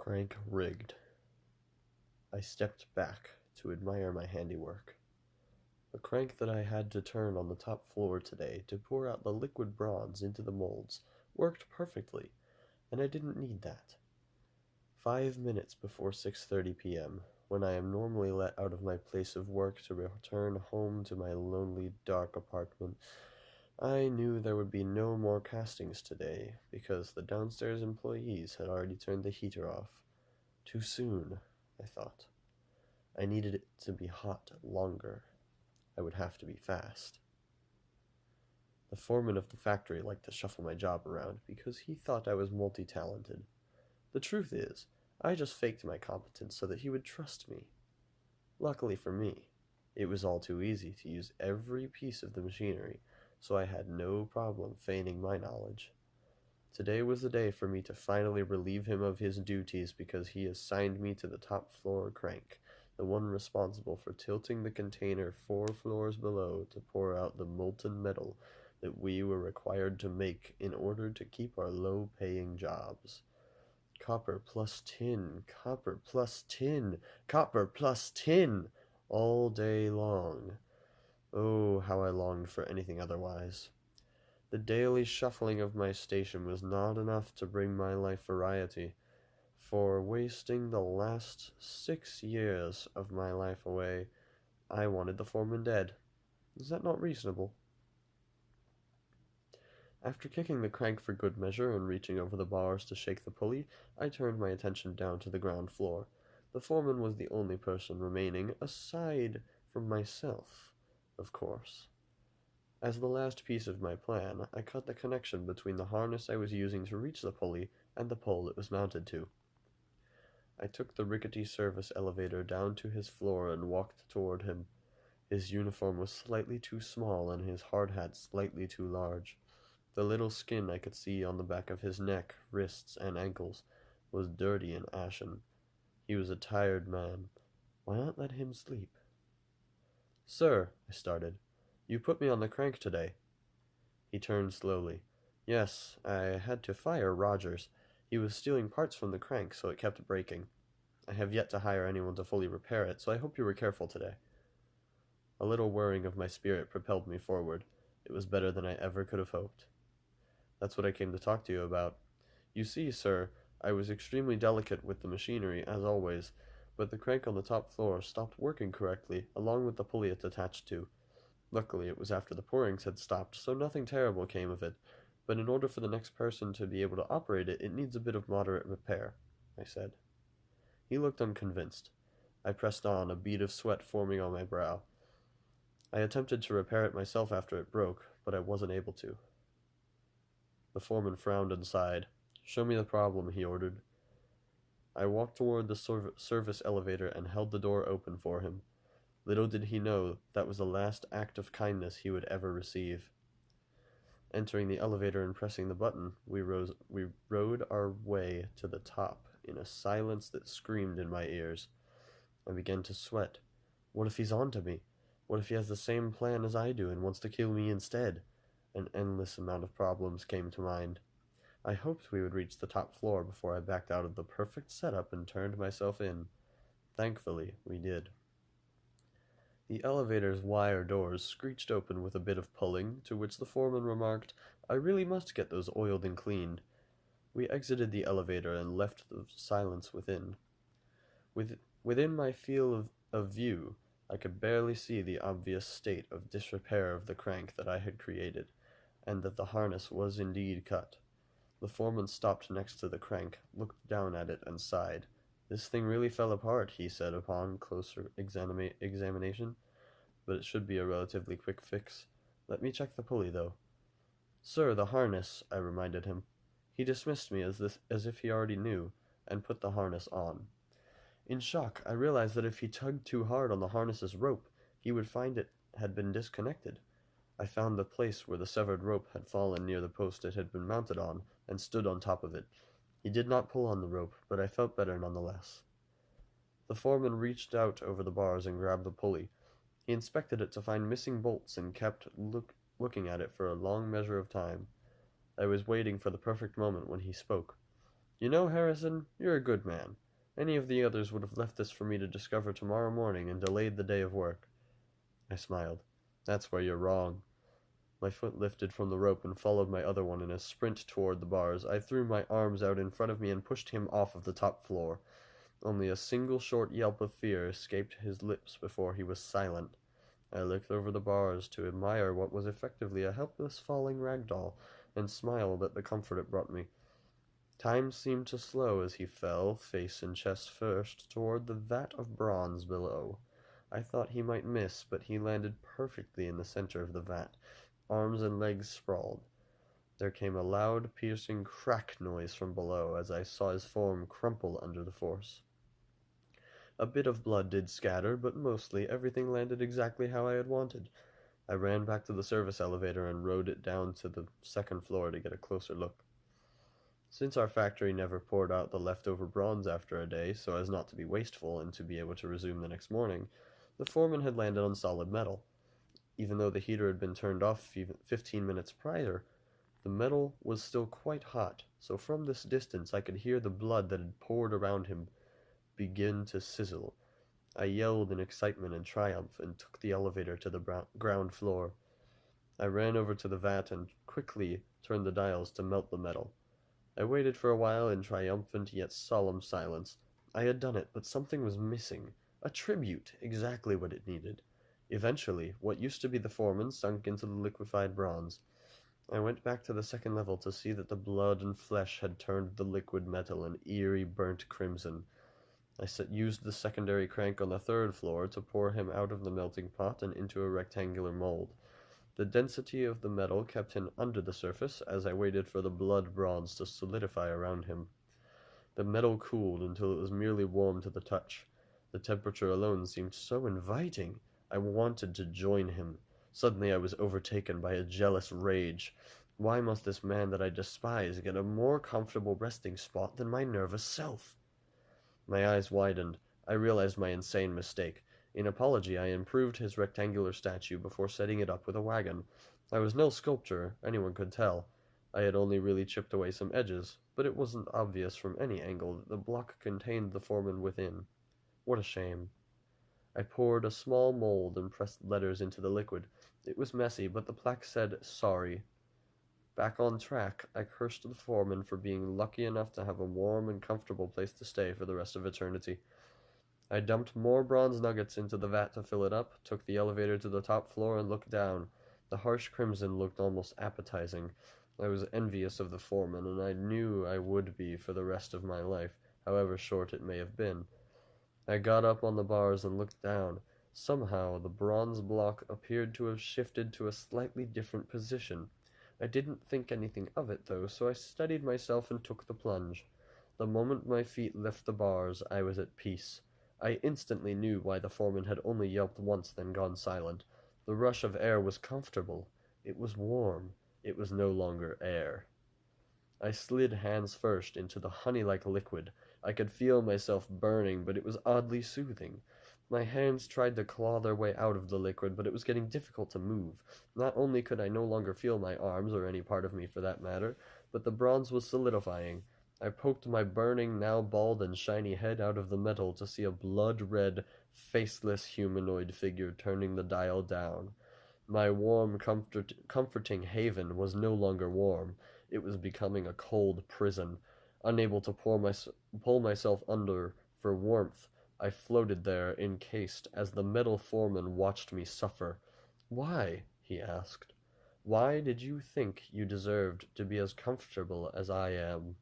Crank rigged. I stepped back to admire my handiwork. The crank that I had to turn on the top floor today to pour out the liquid bronze into the molds worked perfectly, and I didn't need that. 5 minutes before 6:30 p.m., when I am normally let out of my place of work to return home to my lonely, dark apartment, I knew there would be no more castings today because the downstairs employees had already turned the heater off. Too soon, I thought. I needed it to be hot longer. I would have to be fast. The foreman of the factory liked to shuffle my job around because he thought I was multi-talented. The truth is, I just faked my competence so that he would trust me. Luckily for me, it was all too easy to use every piece of the machinery, so I had no problem feigning my knowledge. Today was the day for me to finally relieve him of his duties because he assigned me to the top floor crank, the one responsible for tilting the container 4 floors below to pour out the molten metal that we were required to make in order to keep our low-paying jobs. Copper plus tin, copper plus tin, copper plus tin, all day long. Oh, how I longed for anything otherwise. The daily shuffling of my station was not enough to bring my life variety, for wasting the last 6 years of my life away, I wanted the foreman dead. Is that not reasonable? After kicking the crank for good measure and reaching over the bars to shake the pulley, I turned my attention down to the ground floor. The foreman was the only person remaining, aside from myself, of course. As the last piece of my plan, I cut the connection between the harness I was using to reach the pulley and the pole it was mounted to. I took the rickety service elevator down to his floor and walked toward him. His uniform was slightly too small and his hard hat slightly too large. The little skin I could see on the back of his neck, wrists, and ankles was dirty and ashen. He was a tired man. Why not let him sleep? "Sir," I started, "you put me on the crank today." He turned slowly. "Yes, I had to fire Rogers. He was stealing parts from the crank, so it kept breaking. I have yet to hire anyone to fully repair it, so I hope you were careful today." A little whirring of my spirit propelled me forward. It was better than I ever could have hoped. "That's what I came to talk to you about. You see, sir, I was extremely delicate with the machinery, as always, but the crank on the top floor stopped working correctly, along with the pulley it's attached to. Luckily, it was after the pourings had stopped, so nothing terrible came of it, but in order for the next person to be able to operate it, it needs a bit of moderate repair," I said. He looked unconvinced. I pressed on, a bead of sweat forming on my brow. I attempted to repair it myself after it broke, but I wasn't able to. The foreman frowned and sighed. "Show me the problem," he ordered. I walked toward the service elevator and held the door open for him. Little did he know that was the last act of kindness he would ever receive. Entering the elevator and pressing the button, we rode our way to the top in a silence that screamed in my ears. I began to sweat. What if he's on to me? What if he has the same plan as I do and wants to kill me instead? An endless amount of problems came to mind. I hoped we would reach the top floor before I backed out of the perfect setup and turned myself in. Thankfully, we did. The elevator's wire doors screeched open with a bit of pulling, to which the foreman remarked, "I really must get those oiled and cleaned." We exited the elevator and left the silence within. Within my field of view, I could barely see the obvious state of disrepair of the crank that I had created, and that the harness was indeed cut. The foreman stopped next to the crank, looked down at it, and sighed. "This thing really fell apart," he said upon closer examination, "but it should be a relatively quick fix. Let me check the pulley, though." "Sir, the harness," I reminded him. He dismissed me as if he already knew, and put the harness on. In shock, I realized that if he tugged too hard on the harness's rope, he would find it had been disconnected. I found the place where the severed rope had fallen near the post it had been mounted on, and stood on top of it. He did not pull on the rope, but I felt better nonetheless. The foreman reached out over the bars and grabbed the pulley. He inspected it to find missing bolts and kept looking at it for a long measure of time. I was waiting for the perfect moment when he spoke. You know, Harrison, you're a good man. Any of the others would have left this for me to discover tomorrow morning and delayed the day of work. I smiled. That's where you're wrong. My foot lifted from the rope and followed my other one in a sprint toward the bars. I threw my arms out in front of me and pushed him off of the top floor. Only a single short yelp of fear escaped his lips before he was silent. I looked over the bars to admire what was effectively a helpless falling rag doll, and smiled at the comfort it brought me. Time seemed to slow as he fell, face and chest first, toward the vat of bronze below. I thought he might miss, but he landed perfectly in the center of the vat, arms and legs sprawled. There came a loud, piercing crack noise from below as I saw his form crumple under the force. A bit of blood did scatter, but mostly everything landed exactly how I had wanted. I ran back to the service elevator and rode it down to the second floor to get a closer look. Since our factory never poured out the leftover bronze after a day, so as not to be wasteful and to be able to resume the next morning, the foreman had landed on solid metal. Even though the heater had been turned off even 15 minutes prior, the metal was still quite hot, so from this distance I could hear the blood that had poured around him begin to sizzle. I yelled in excitement and triumph and took the elevator to the ground floor. I ran over to the vat and quickly turned the dials to melt the metal. I waited for a while in triumphant yet solemn silence. I had done it, but something was missing. A tribute, exactly what it needed. Eventually, what used to be the foreman sunk into the liquefied bronze. I went back to the second level to see that the blood and flesh had turned the liquid metal an eerie burnt crimson. I used the secondary crank on the third floor to pour him out of the melting pot and into a rectangular mold. The density of the metal kept him under the surface as I waited for the blood bronze to solidify around him. The metal cooled until it was merely warm to the touch. The temperature alone seemed so inviting. I wanted to join him. Suddenly I was overtaken by a jealous rage. Why must this man that I despise get a more comfortable resting spot than my nervous self? My eyes widened. I realized my insane mistake. In apology, I improved his rectangular statue before setting it up with a wagon. I was no sculptor, anyone could tell. I had only really chipped away some edges, but it wasn't obvious from any angle that the block contained the foreman within. What a shame. I poured a small mold and pressed letters into the liquid. It was messy, but the plaque said, "Sorry." Back on track, I cursed the foreman for being lucky enough to have a warm and comfortable place to stay for the rest of eternity. I dumped more bronze nuggets into the vat to fill it up, took the elevator to the top floor, and looked down. The harsh crimson looked almost appetizing. I was envious of the foreman, and I knew I would be for the rest of my life, however short it may have been. I got up on the bars and looked down. Somehow, the bronze block appeared to have shifted to a slightly different position. I didn't think anything of it, though, so I steadied myself and took the plunge. The moment my feet left the bars, I was at peace. I instantly knew why the foreman had only yelped once then gone silent. The rush of air was comfortable. It was warm. It was no longer air. I slid hands first into the honey-like liquid. I could feel myself burning, but it was oddly soothing. My hands tried to claw their way out of the liquid, but it was getting difficult to move. Not only could I no longer feel my arms, or any part of me for that matter, but the bronze was solidifying. I poked my burning, now bald and shiny head out of the metal to see a blood-red, faceless humanoid figure turning the dial down. My warm, comforting haven was no longer warm. It was becoming a cold prison. Unable to pull myself under for warmth, I floated there, encased, as the metal foreman watched me suffer. "Why?" he asked. "Why did you think you deserved to be as comfortable as I am?"